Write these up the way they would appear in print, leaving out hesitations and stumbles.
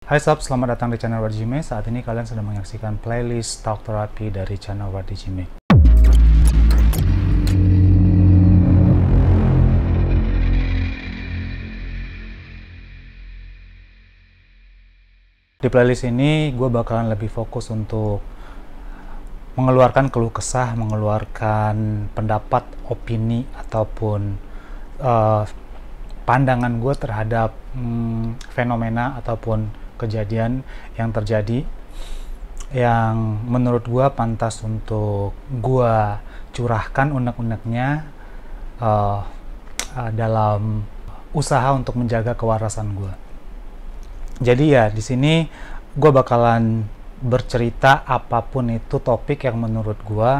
Hai sob, selamat datang di channel Wardijime. Saat ini kalian sedang menyaksikan playlist Talk Therapy dari channel Wardijime. Di playlist ini gue bakalan lebih fokus untuk mengeluarkan keluh kesah, mengeluarkan pendapat, opini, ataupun pandangan gue terhadap fenomena ataupun kejadian yang terjadi yang menurut gue pantas untuk gue curahkan unek-uneknya dalam usaha untuk menjaga kewarasan gue. Jadi ya di sini gue bakalan bercerita apapun itu topik yang menurut gue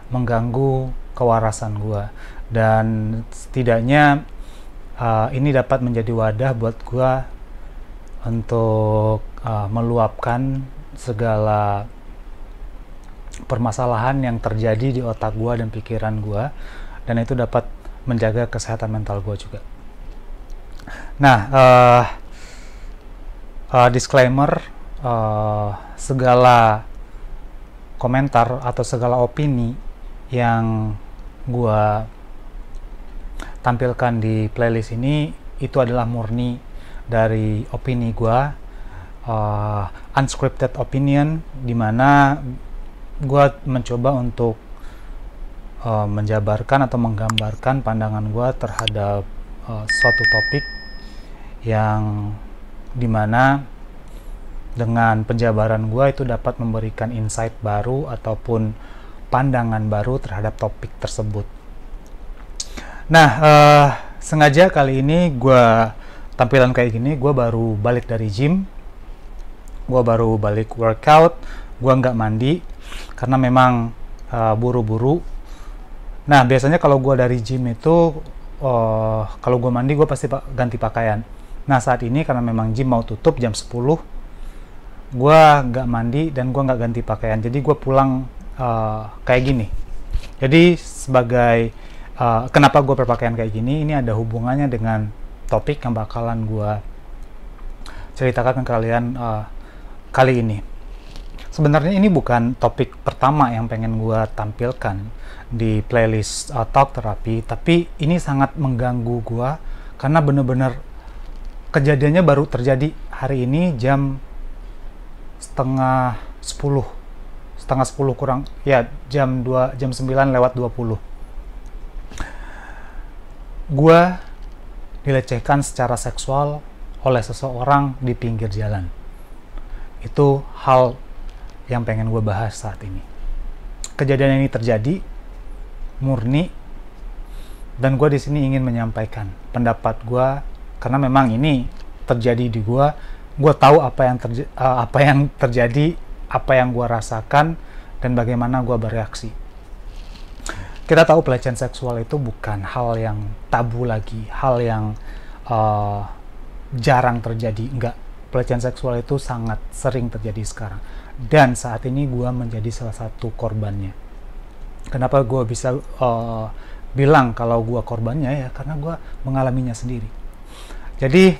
mengganggu kewarasan gue, dan setidaknya ini dapat menjadi wadah buat gue untuk meluapkan segala permasalahan yang terjadi di otak gue dan pikiran gue, dan itu dapat menjaga kesehatan mental gue juga. Nah, disclaimer, segala komentar atau segala opini yang gue tampilkan di playlist ini itu adalah murni dari opini gue, unscripted opinion, dimana gue mencoba untuk menjabarkan atau menggambarkan pandangan gue terhadap suatu topik yang dimana dengan penjabaran gue itu dapat memberikan insight baru ataupun pandangan baru terhadap topik tersebut. Nah, sengaja kali ini gue tampilan kayak gini. Gue baru balik dari gym, gue baru balik workout, gue nggak mandi karena memang buru-buru. Nah, biasanya kalau gue dari gym itu kalau gue mandi gue pasti ganti pakaian. Nah, saat ini karena memang gym mau tutup jam 10, gue nggak mandi dan gue nggak ganti pakaian. Jadi gue pulang kayak gini. Jadi sebagai kenapa gue berpakaian kayak gini, ini ada hubungannya dengan topik yang bakalan gue ceritakan ke kalian kali ini. Sebenarnya ini bukan topik pertama yang pengen gue tampilkan di playlist Talk Therapy, tapi ini sangat mengganggu gue karena bener-bener kejadiannya baru terjadi hari ini jam setengah 10 kurang, ya jam 9:20. Gue dilecehkan secara seksual oleh seseorang di pinggir jalan. Itu hal yang pengen gue bahas saat ini. Kejadian ini terjadi murni, dan gue di sini ingin menyampaikan pendapat gue karena memang ini terjadi di gue. Gue tahu apa yang terjadi, apa yang gue rasakan, dan bagaimana gue bereaksi. Kita tahu pelecehan seksual itu bukan hal yang tabu lagi, hal yang jarang terjadi. Enggak, pelecehan seksual itu sangat sering terjadi sekarang. Dan saat ini gue menjadi salah satu korbannya. Kenapa gue bisa bilang kalau gue korbannya? Ya karena gue mengalaminya sendiri. Jadi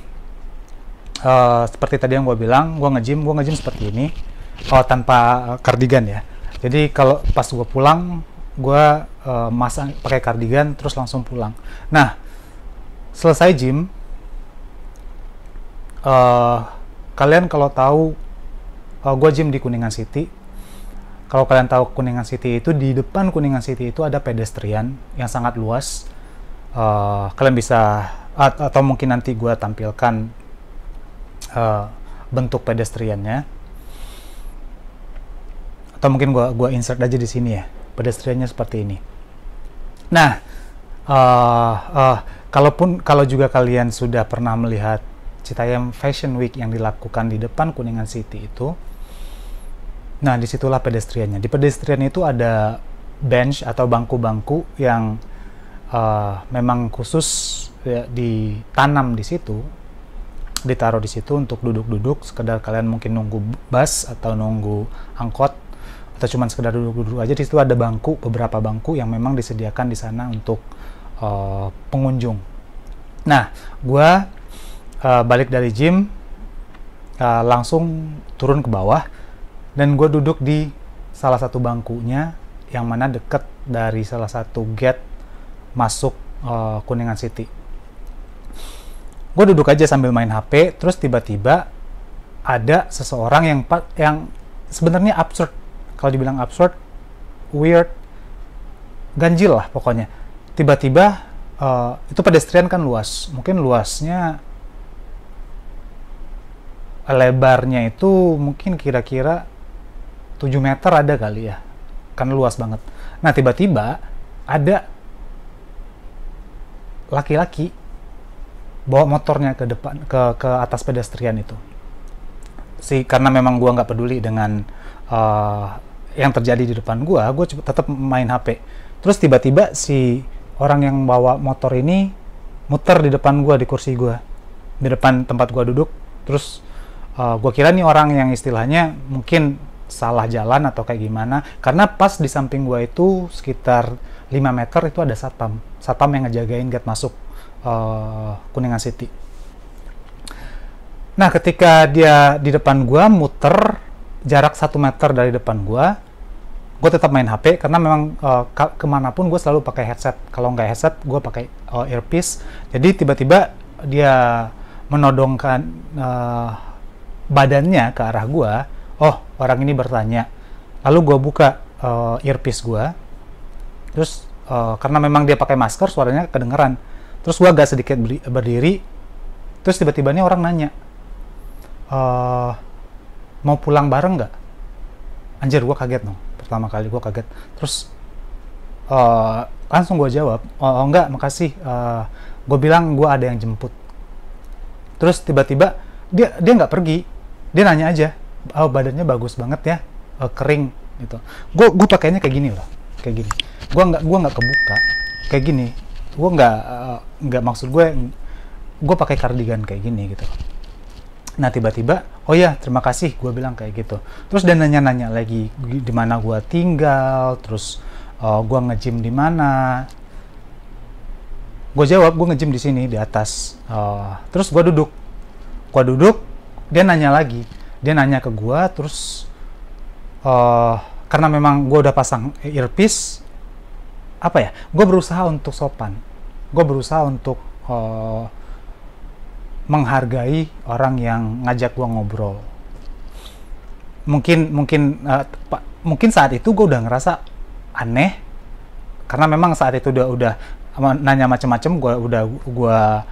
seperti tadi yang gue bilang, gue nge-gym seperti ini, tanpa kardigan ya. Jadi kalau pas gue pulang, gue masang pakai kardigan terus langsung pulang. Nah, selesai gym, kalian kalau tahu, gue gym di Kuningan City. Kalau kalian tahu Kuningan City itu, di depan Kuningan City itu ada pedestrian yang sangat luas. Kalian bisa atau mungkin nanti gue tampilkan bentuk pedestriannya, atau mungkin gua insert aja di sini ya, pedestriannya seperti ini. Nah, kalau juga kalian sudah pernah melihat Citayam Fashion Week yang dilakukan di depan Kuningan City itu, nah disitulah pedestriannya. Di pedestrian itu ada bench atau bangku-bangku yang memang khusus ya, ditanam di situ, ditaruh di situ untuk duduk-duduk, sekedar kalian mungkin nunggu bus atau nunggu angkot, atau cuman sekedar duduk-duduk aja. Di situ ada bangku, beberapa bangku yang memang disediakan di sana untuk pengunjung. Nah, gue balik dari gym, langsung turun ke bawah, dan gue duduk di salah satu bangkunya yang mana deket dari salah satu gate masuk Kuningan City. Gue duduk aja sambil main HP, terus tiba-tiba ada seseorang yang sebenarnya absurd, kalau dibilang absurd, weird, ganjil lah pokoknya. Tiba-tiba itu pedestrian kan luas, mungkin luasnya, lebarnya itu mungkin kira-kira 7 meter ada kali ya, kan luas banget. Nah tiba-tiba ada laki-laki bawa motornya ke depan, ke atas pedestrian itu. Karena memang gua nggak peduli dengan yang terjadi di depan gua tetap main HP. Terus tiba-tiba si orang yang bawa motor ini muter di depan gua, di kursi gua, di depan tempat gua duduk. Terus gua kira nih orang yang istilahnya mungkin salah jalan atau kayak gimana, karena pas di samping gua itu sekitar 5 meter itu ada satpam yang ngejagain gate masuk Kuningan City. Nah ketika dia di depan gua muter jarak 1 meter dari depan gua tetap main HP karena memang kemanapun gue selalu pakai headset. Kalau nggak headset gue pakai earpiece. Jadi tiba-tiba dia menodongkan badannya ke arah gua. Oh, orang ini bertanya. Lalu gue buka earpiece gue. Terus karena memang dia pakai masker, suaranya kedengeran. Terus gue agak sedikit berdiri. Terus tiba-tiba nih orang nanya, mau pulang bareng nggak? Anjir, gue kaget dong. Pertama kali gue kaget. Terus langsung gue jawab, oh enggak, makasih. Gue bilang gue ada yang jemput. Terus tiba-tiba dia nggak pergi. Dia nanya aja, oh badannya bagus banget ya, kering gitu. Gue pakainya kayak gini loh, kayak gini. Gue nggak kebuka, kayak gini. Gue nggak maksud gue pakai kardigan kayak gini gitu. Nah tiba-tiba, oh ya terima kasih, gue bilang kayak gitu. Terus dia nanya-nanya lagi di mana gue tinggal, terus gue nge-gym di mana. Gue jawab gue nge-gym di sini di atas. Terus gue duduk, dia nanya lagi, dia nanya ke gue, terus karena memang gue udah pasang earpiece, apa ya? Gue berusaha untuk sopan, gue berusaha untuk menghargai orang yang ngajak gua ngobrol. Mungkin saat itu gue udah ngerasa aneh karena memang saat itu udah nanya macem-macem. Gua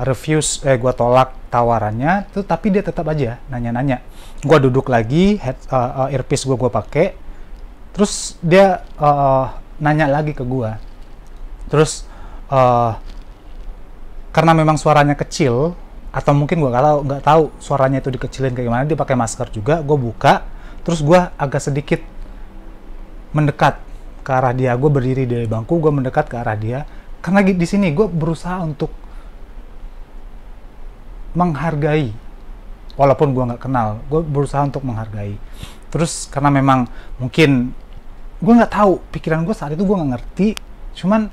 refuse, gua tolak tawarannya tuh, tapi dia tetap aja nanya-nanya. Gua duduk lagi, earpiece gua pakai, terus dia nanya lagi ke gua. Terus karena memang suaranya kecil, atau mungkin gue nggak tahu suaranya itu dikecilin kayak gimana, dia pakai masker juga. Gue buka, terus gue agak sedikit mendekat ke arah dia. Gue berdiri di bangku, gue mendekat ke arah dia karena di sini gue berusaha untuk menghargai, walaupun gue nggak kenal, gue berusaha untuk menghargai. Terus karena memang mungkin gue nggak tahu, pikiran gue saat itu gue nggak ngerti, cuman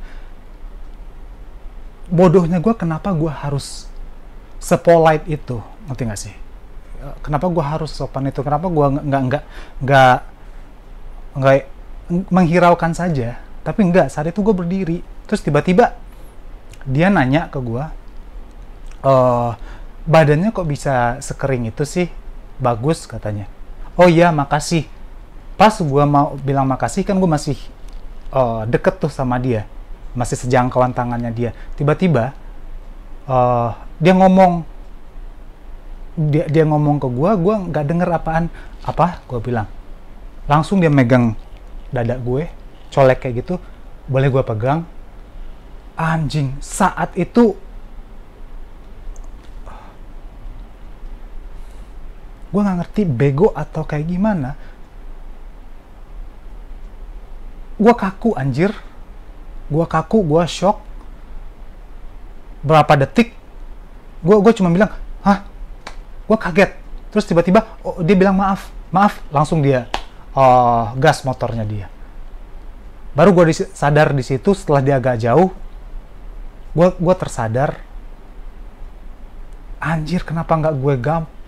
bodohnya gue, kenapa gue harus sepolite itu, ngerti nggak sih? Kenapa gue harus sopan itu? Kenapa gue nggak menghiraukan saja? Tapi enggak, saat itu gue berdiri. Terus tiba-tiba dia nanya ke gue, badannya kok bisa sekering itu sih? Bagus katanya. Oh iya, makasih. Pas gue mau bilang makasih, kan gue masih deket tuh sama dia, masih sejangkauan tangannya dia. Tiba-tiba dia ngomong ke gue nggak denger apa gue bilang. Langsung dia megang dada gue, colek kayak gitu. Boleh gue pegang? Anjing, saat itu gue nggak ngerti bego atau kayak gimana. Gue kaku, anjir. Gue kaku, gue shock. Berapa detik gue cuma bilang, hah? Gue kaget. Terus tiba-tiba dia bilang maaf. Langsung dia gas motornya dia. Baru gue sadar di situ, setelah dia agak jauh, gue tersadar, anjir, kenapa nggak gue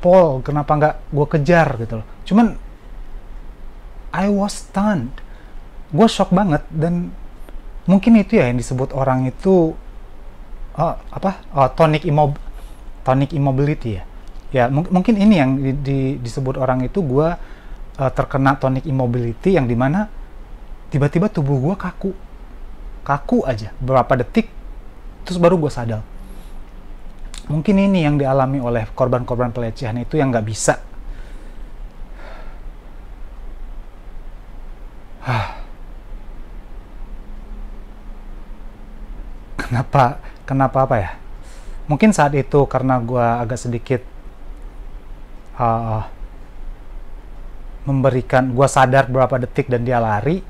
Paul, kenapa nggak gue kejar gitu loh. Cuman I was stunned, gue shock banget. Dan mungkin itu ya yang disebut orang itu tonic immobility ya. Ya mungkin ini yang disebut orang itu, gue terkena tonic immobility, yang dimana tiba-tiba tubuh gue kaku aja beberapa detik, terus baru gue sadar. Mungkin ini yang dialami oleh korban-korban pelecehan itu, yang nggak bisa kenapa apa ya, mungkin saat itu karena gue agak sedikit gue sadar berapa detik dan dia lari.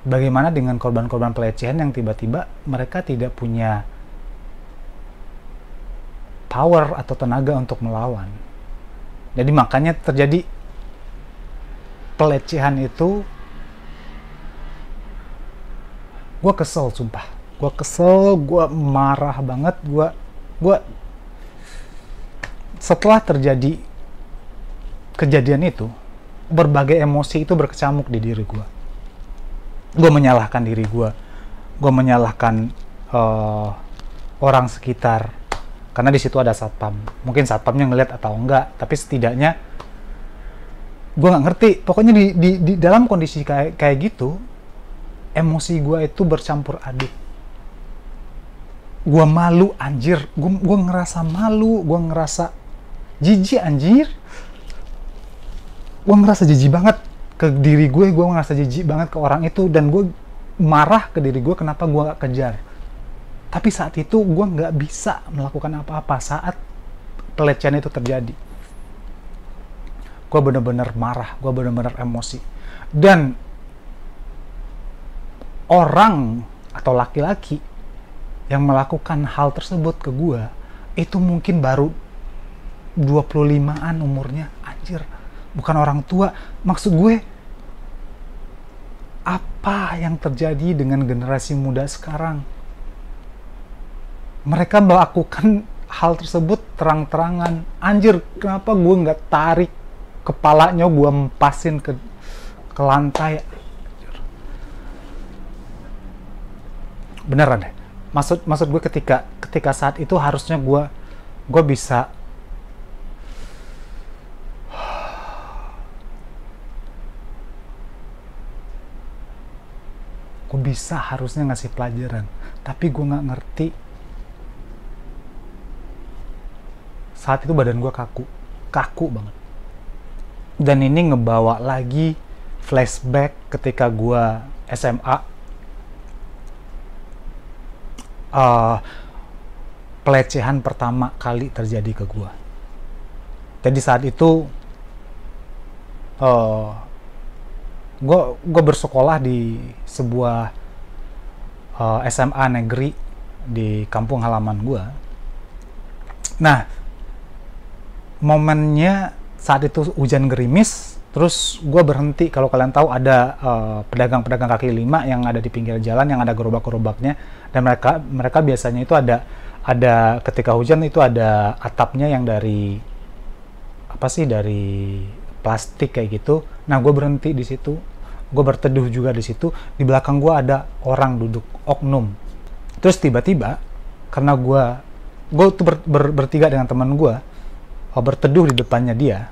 Bagaimana dengan korban-korban pelecehan yang tiba-tiba mereka tidak punya power atau tenaga untuk melawan. Jadi makanya terjadi pelecehan itu. Gue kesel, sumpah. Gue kesel, gue marah banget. Gue setelah terjadi kejadian itu, berbagai emosi itu berkecamuk di diri gue. Gue menyalahkan diri gue menyalahkan orang sekitar, karena di situ ada satpam. Mungkin satpamnya ngeliat atau enggak, tapi setidaknya gue nggak ngerti. Pokoknya di dalam kondisi kayak gitu, emosi gue itu bercampur aduk. Gue malu, anjir. Gue ngerasa malu, gue ngerasa jijik, anjir. Gue ngerasa jijik banget ke diri gue ngerasa jijik banget ke orang itu, dan gue marah ke diri gue kenapa gue gak kejar. Tapi saat itu gue gak bisa melakukan apa-apa saat pelecehan itu terjadi. Gue bener-bener marah, gue bener-bener emosi. Dan orang atau laki-laki yang melakukan hal tersebut ke gue itu mungkin baru 25-an umurnya, anjir. Bukan orang tua. Maksud gue, apa yang terjadi dengan generasi muda sekarang? Mereka melakukan hal tersebut terang-terangan. Anjir, kenapa gue nggak tarik kepalanya, gue empasin ke lantai? Beneran deh. Maksud gue ketika saat itu harusnya gue bisa harusnya ngasih pelajaran, tapi gue nggak ngerti. Saat itu badan gue kaku banget. Dan ini ngebawa lagi flashback ketika gue SMA. Pelecehan pertama kali terjadi ke gue. Jadi saat itu gue bersekolah di sebuah SMA negeri di kampung halaman gue. Nah, momennya saat itu hujan gerimis, terus gue berhenti. Kalau kalian tahu ada pedagang-pedagang kaki lima yang ada di pinggir jalan, yang ada gerobak-gerobaknya, dan mereka biasanya itu ada ketika hujan itu ada atapnya yang dari plastik kayak gitu. Nah, gue berhenti di situ, gue berteduh juga di situ. Di belakang gue ada orang duduk, oknum. Terus tiba-tiba, karena gue tuh bertiga dengan teman gue, berteduh di depannya dia.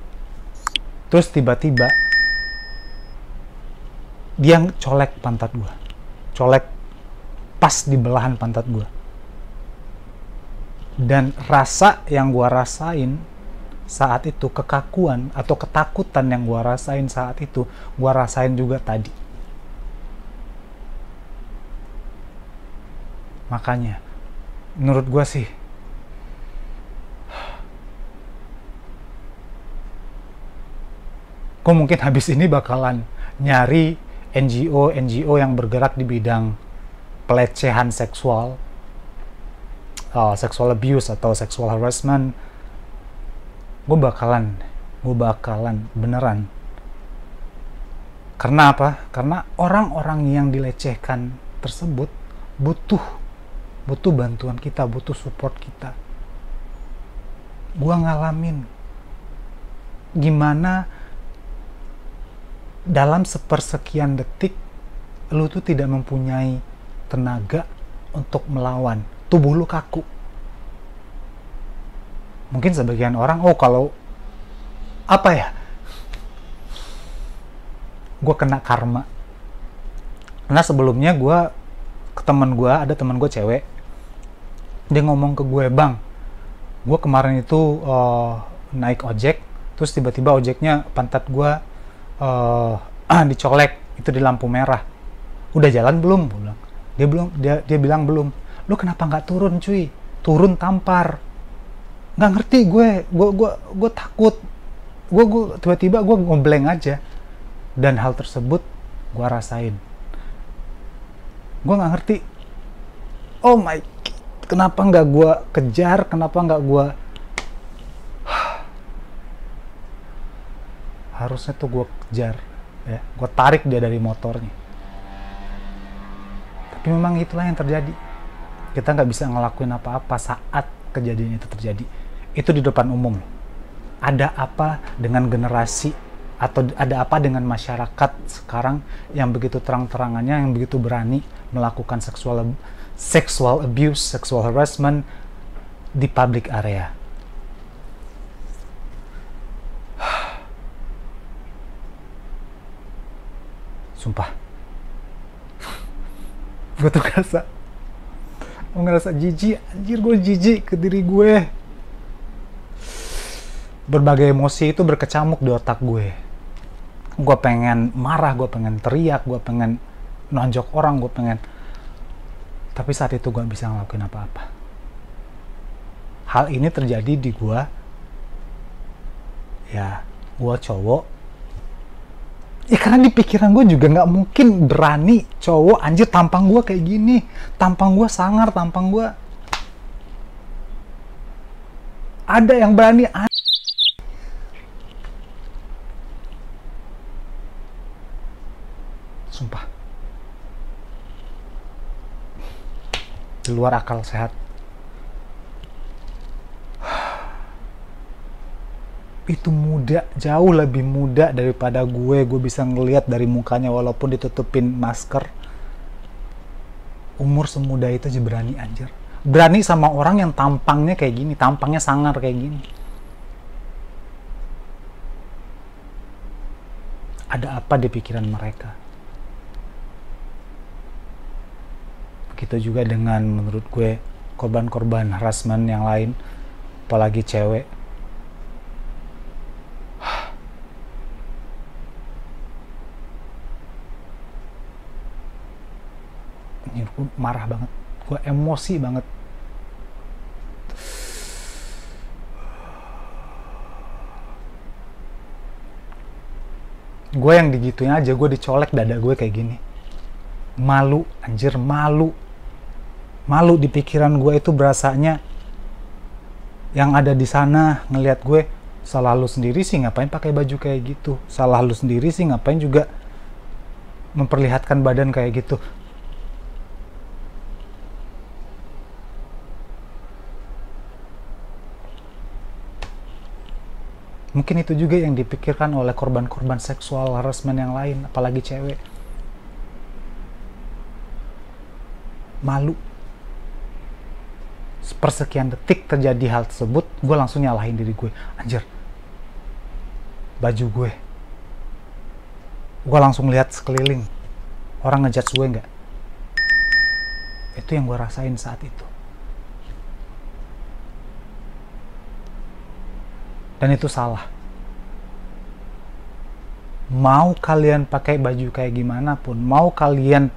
Terus tiba-tiba dia colek pantat gue, colek pas di belahan pantat gue. Dan rasa yang gue rasain saat itu, kekakuan atau ketakutan yang gue rasain saat itu, gue rasain juga tadi. Makanya menurut gue sih, gue mungkin habis ini bakalan nyari NGO yang bergerak di bidang pelecehan seksual, sexual abuse atau sexual harassment. Gue bakalan beneran. Karena apa? Karena orang-orang yang dilecehkan tersebut butuh bantuan kita, butuh support kita. gue ngalamin gimana dalam sepersekian detik lu tuh tidak mempunyai tenaga untuk melawan, tubuh lu kaku. Mungkin sebagian orang, oh kalau apa ya, gue kena karma. Karena sebelumnya gue ke temen gue, ada temen gue cewek, dia ngomong ke gue, bang, gue kemarin itu naik ojek, terus tiba-tiba ojeknya pantat gue dicolek, itu di lampu merah. Udah jalan belum? Dia bilang belum. Lu kenapa nggak turun cuy? Turun tampar. Nggak ngerti gue takut. Gue tiba-tiba gue ngebleng aja. Dan hal tersebut gue rasain. Gue nggak ngerti. Oh my God, kenapa nggak gue kejar? Kenapa nggak gue harusnya tuh gue kejar, ya, gue tarik dia dari motornya. Tapi memang itulah yang terjadi. Kita nggak bisa ngelakuin apa-apa saat kejadian itu terjadi. Itu di depan umum. Ada apa dengan generasi atau ada apa dengan masyarakat sekarang yang begitu terang-terangannya, yang begitu berani melakukan sexual abuse, sexual harassment di public area. Sumpah, gue tuh ngerasa jijik, anjir, gue jijik ke diri gue. Berbagai emosi itu berkecamuk di otak gue. Gue pengen marah, gue pengen teriak, gue pengen nonjok orang, gue pengen. Tapi saat itu gue gak bisa ngelakuin apa-apa. Hal ini terjadi di gue. Ya, gue cowok. Ya karena di pikiran gue juga gak mungkin berani cowok, anjir, tampang gue kayak gini, tampang gue sangar, tampang gue ada yang berani. Sumpah, di luar akal sehat. Itu muda, jauh lebih muda daripada gue bisa ngelihat dari mukanya walaupun ditutupin masker. Umur semuda itu aja berani, anjir. Berani sama orang yang tampangnya kayak gini, tampangnya sangar kayak gini. Ada apa di pikiran mereka? Begitu juga dengan, menurut gue, korban-korban harassment yang lain, apalagi cewek. Gue marah banget, gue emosi banget. Gue yang digituin aja, gue dicolek dada gue kayak gini. Malu, anjir, malu. Malu di pikiran gue itu berasanya yang ada di sana ngelihat gue, salah lu sendiri sih ngapain pakai baju kayak gitu. Salah lu sendiri sih ngapain juga memperlihatkan badan kayak gitu. Mungkin itu juga yang dipikirkan oleh korban-korban seksual harassment yang lain, apalagi cewek. Malu. Sepersekian detik terjadi hal tersebut, gue langsung nyalahin diri gue. Anjir, baju gue. Gue langsung lihat sekeliling. Orang ngejudge gue nggak? Itu yang gue rasain saat itu. Dan itu salah. Mau kalian pakai baju kayak gimana pun, mau kalian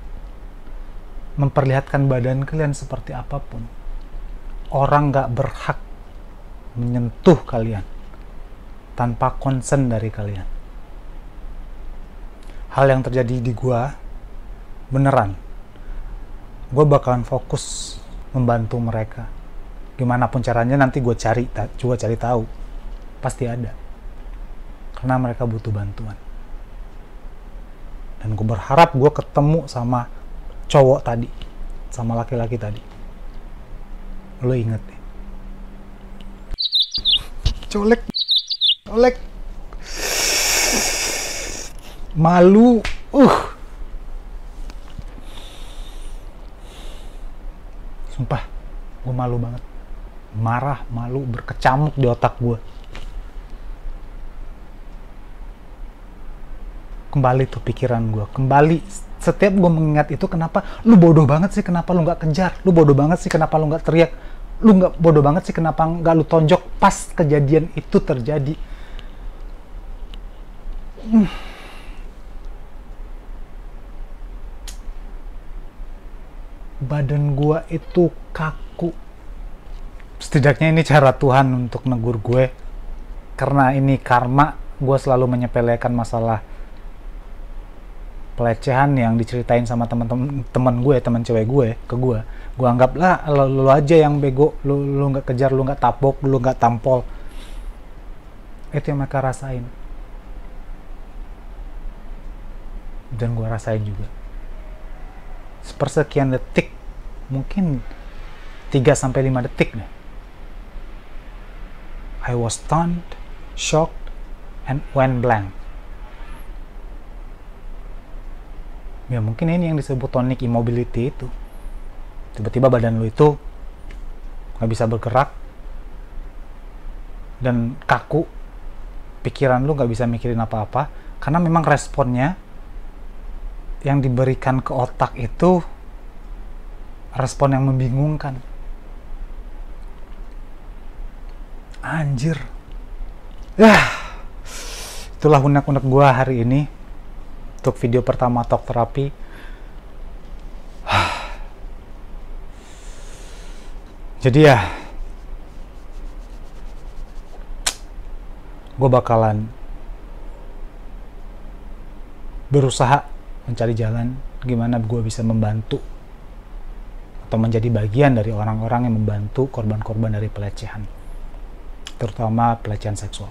memperlihatkan badan kalian seperti apapun, orang gak berhak menyentuh kalian tanpa konsen dari kalian. Hal yang terjadi di gua, beneran, gua bakalan fokus membantu mereka. Gimana pun caranya nanti gue cari tahu. Pasti ada, karena mereka butuh bantuan. Dan gue berharap gue ketemu sama cowok tadi, sama laki-laki tadi. Lo inget deh. colek. Malu. Sumpah, gue malu banget. Marah, malu, berkecamuk di otak gue. Kembali tuh pikiran gue. Kembali, setiap gue mengingat itu, kenapa lu bodoh banget sih, kenapa lu nggak kejar? Lu bodoh banget sih, kenapa lu nggak teriak? Lu nggak bodoh banget sih, kenapa nggak lu tonjok pas kejadian itu terjadi? Badan gua itu kaku. Setidaknya ini cara Tuhan untuk negur gue, karena ini karma. Gue selalu menyepelekan masalah pelecehan yang diceritain sama teman gue, teman cewek gue ke gue anggap lah lu aja yang bego, lu nggak kejar, lu nggak tapok, lu nggak tampol. Itu yang mereka rasain, dan gue rasain juga. Sepersekian detik, mungkin 3-5 detik nih, I was stunned, shocked, and went blank. Ya mungkin ini yang disebut tonic immobility itu. Tiba-tiba badan lu itu nggak bisa bergerak dan kaku, pikiran lu nggak bisa mikirin apa-apa, karena memang responnya yang diberikan ke otak itu respon yang membingungkan. Anjir. Itulah unek-unek gua hari ini untuk video pertama Talk Therapy. Jadi ya, gue bakalan berusaha mencari jalan gimana gue bisa membantu atau menjadi bagian dari orang-orang yang membantu korban-korban dari pelecehan, terutama pelecehan seksual.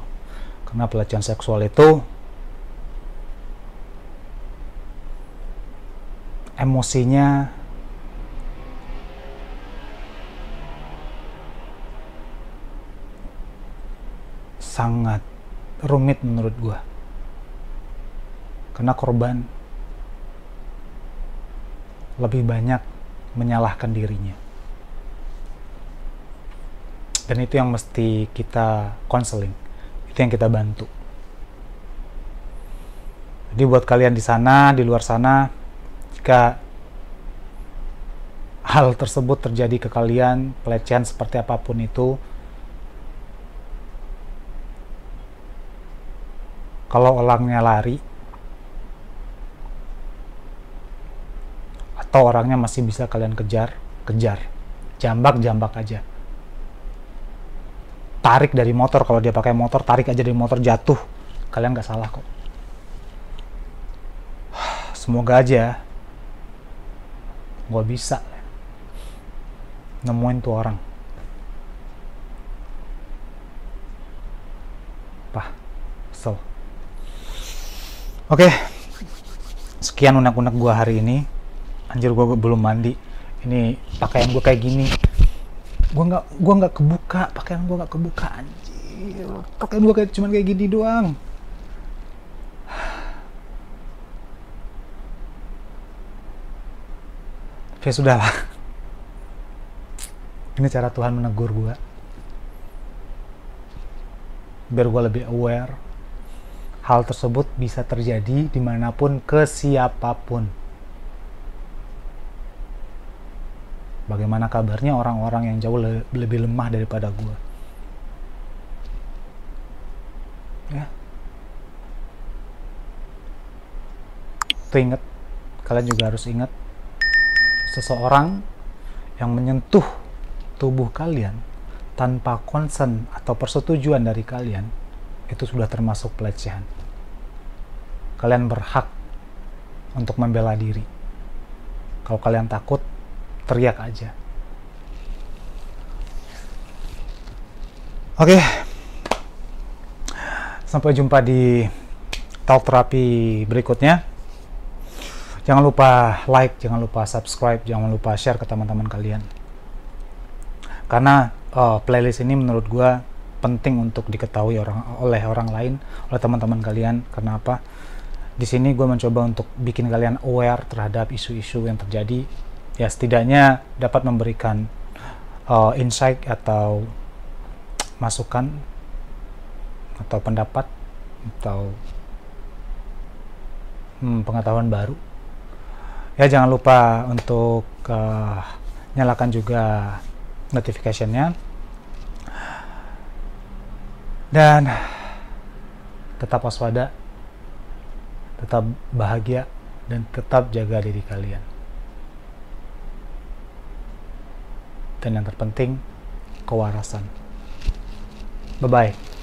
Karena pelecehan seksual itu emosinya sangat rumit menurut gua, karena korban lebih banyak menyalahkan dirinya, dan itu yang mesti kita konseling, itu yang kita bantu. Jadi buat kalian di sana, di luar sana, jika hal tersebut terjadi ke kalian, pelecehan seperti apapun itu, kalau orangnya lari atau orangnya masih bisa kalian kejar, jambak aja, tarik dari motor. Kalau dia pakai motor, tarik aja dari motor, jatuh, kalian nggak salah kok. Semoga aja gue bisa nemuin tuh orang. Oke, sekian unek-unek gue hari ini. Anjir, gue belum mandi. Ini pakaian gue kayak gini. Gue nggak kebuka, pakaian gue nggak kebuka. Anjir, pakaian gue cuman kayak gini doang. Ya sudahlah. Ini cara Tuhan menegur gue, biar gue lebih aware. Hal tersebut bisa terjadi dimanapun, ke siapapun. Bagaimana kabarnya orang-orang yang jauh lebih lemah daripada gue? Ya. Itu ingat, kalian juga harus ingat, seseorang yang menyentuh tubuh kalian tanpa konsen atau persetujuan dari kalian, itu sudah termasuk pelecehan. Kalian berhak untuk membela diri. Kalau kalian takut, teriak aja. Oke. Sampai jumpa di Talk Therapy berikutnya. Jangan lupa like, jangan lupa subscribe, jangan lupa share ke teman-teman kalian. Karena playlist ini menurut gue penting untuk diketahui oleh orang lain, oleh teman-teman kalian. Karena apa? Di sini gue mencoba untuk bikin kalian aware terhadap isu-isu yang terjadi, ya setidaknya dapat memberikan insight atau masukan atau pendapat atau pengetahuan baru. Ya jangan lupa untuk nyalakan juga notification-nya, dan tetap waspada, tetap bahagia, dan tetap jaga diri kalian. Dan yang terpenting, kewarasan. Bye-bye.